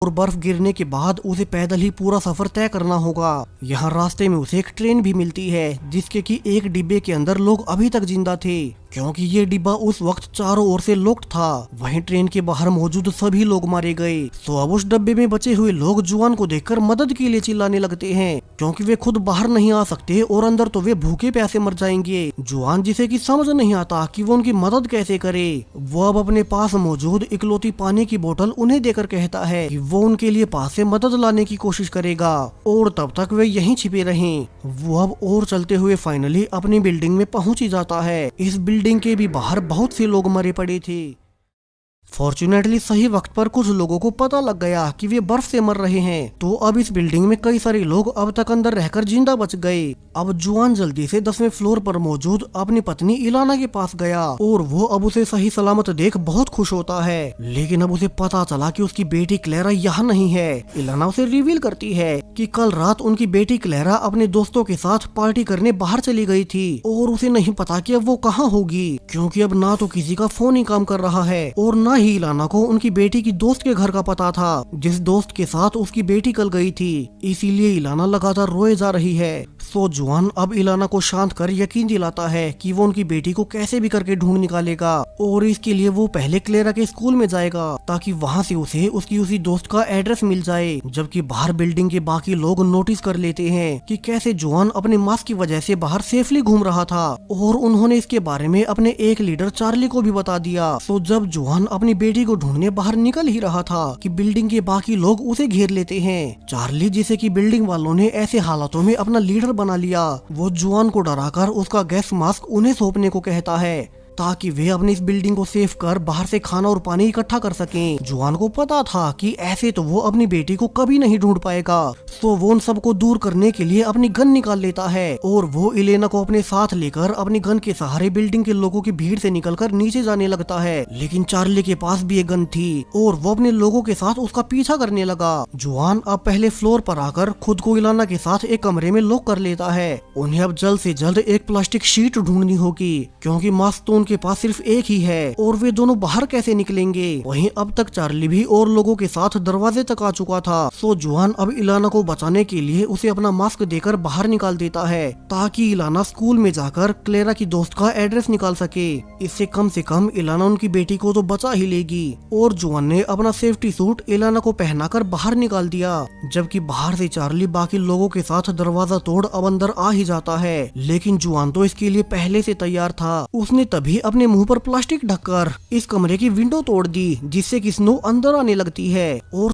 और बर्फ गिरने के बाद उसे पैदल ही पूरा सफर तय करना होगा। यहाँ रास्ते में उसे एक ट्रेन भी मिलती है जिसके कि एक डिब्बे के अंदर लोग अभी तक जिंदा थे, क्योंकि ये डिब्बा उस वक्त चारों ओर से लॉक्ड था। वहीं ट्रेन के बाहर मौजूद सभी लोग मारे गए। तो अब उस डब्बे में बचे हुए लोग जुआन को देखकर मदद के लिए चिल्लाने लगते हैं, क्योंकि वे खुद बाहर नहीं आ सकते और अंदर तो वे भूखे प्यासे मर जाएंगे। जुआन जिसे कि समझ नहीं आता कि वो उनकी मदद कैसे करे, वो अब अपने पास मौजूद इकलौती पानी की बोतल उन्हें देकर कहता है कि वो उनके लिए पास से मदद लाने की कोशिश करेगा और तब तक वे यहीं छिपे रहें। वो अब और चलते हुए फाइनली अपनी बिल्डिंग में पहुंच ही जाता है। इस बिल्डिंग के भी बाहर बहुत से लोग मरे पड़े थे। फॉर्चुनेटली सही वक्त पर कुछ लोगों को पता लग गया कि वे बर्फ से मर रहे हैं, तो अब इस बिल्डिंग में कई सारे लोग अब तक अंदर रहकर जिंदा बच गए। अब जुआन जल्दी से 10वें फ्लोर पर मौजूद अपनी पत्नी इलाना के पास गया और वो अब उसे सही सलामत देख बहुत खुश होता है। लेकिन अब उसे पता चला कि उसकी बेटी क्लेरा यहाँ नहीं है। इलाना उसे रिवील करती है कि कल रात उनकी बेटी क्लेरा अपने दोस्तों के साथ पार्टी करने बाहर चली गई थी और उसे नहीं पता कि अब वो कहाँ होगी, क्योंकि अब ना तो किसी का फोन ही काम कर रहा है और ना ही इलाना को उनकी बेटी की दोस्त के घर का पता था जिस दोस्त के साथ उसकी बेटी कल गई थी। इसीलिए इलाना लगातार रोए जा रही है। सो जुआन अब इलाना को शांत कर यकीन दिलाता है कि वो उनकी बेटी को कैसे भी करके ढूंढ निकालेगा और इसके लिए वो पहले क्लेरा के स्कूल में जाएगा ताकि वहाँ से उसे उसकी उसी दोस्त का एड्रेस मिल जाए। जबकि बाहर बिल्डिंग के बाकी लोग नोटिस कर लेते हैं कि कैसे जुआन अपने मास्क की वजह से बाहर सेफली घूम रहा था और उन्होंने इसके बारे में अपने एक लीडर चार्ली को भी बता दिया। सो जब जुआन अपनी बेटी को ढूंढने बाहर निकल ही रहा था कि बिल्डिंग के बाकी लोग उसे घेर लेते हैं। चार्ली, जिसे कि बिल्डिंग वालों ने ऐसे हालातों में अपना लीडर बना लिया, वो जुआन को डराकर उसका गैस मास्क उन्हें सौंपने को कहता है ताकि वे अपनी इस बिल्डिंग को सेफ कर बाहर से खाना और पानी इकट्ठा कर सकें। जुआन को पता था कि ऐसे तो वो अपनी बेटी को कभी नहीं ढूंढ पाएगा, तो वो उन सबको दूर करने के लिए अपनी गन निकाल लेता है और वो इलेना को अपने साथ लेकर अपनी गन के सहारे बिल्डिंग के लोगों की भीड़ से निकलकर नीचे जाने लगता है। लेकिन चार्ली के पास भी एक गन थी और वो अपने लोगों के साथ उसका पीछा करने लगा। जुआन अब पहले फ्लोर पर आकर खुद को इलाना के साथ एक कमरे में लॉक कर लेता है। उन्हें अब जल्द से जल्द एक प्लास्टिक शीट ढूंढनी होगी, क्योंकि मास्क तो उनके पास सिर्फ एक ही है और वे दोनों बाहर कैसे निकलेंगे। वहीं अब तक चार्ली भी और लोगों के साथ दरवाजे तक आ चुका था। सो जुआन अब इलाना को बचाने के लिए उसे अपना मास्क देकर बाहर निकाल देता है ताकि इलाना स्कूल में जाकर क्लेरा की दोस्त का एड्रेस निकाल सके। इससे कम से कम इलाना उनकी बेटी को तो बचा ही लेगी। और जुआन ने अपना सेफ्टी सूट इलाना को पहनाकर बाहर निकाल दिया, जबकि बाहर से चार्ली बाकी लोगों के साथ दरवाजा तोड़ अब अंदर आ ही जाता है। लेकिन जुआन तो इसके लिए पहले से तैयार था। उसने तभी अपने मुंह पर प्लास्टिक ढककर इस कमरे की विंडो तोड़ दी, जिससे कि स्नो अंदर आने लगती है और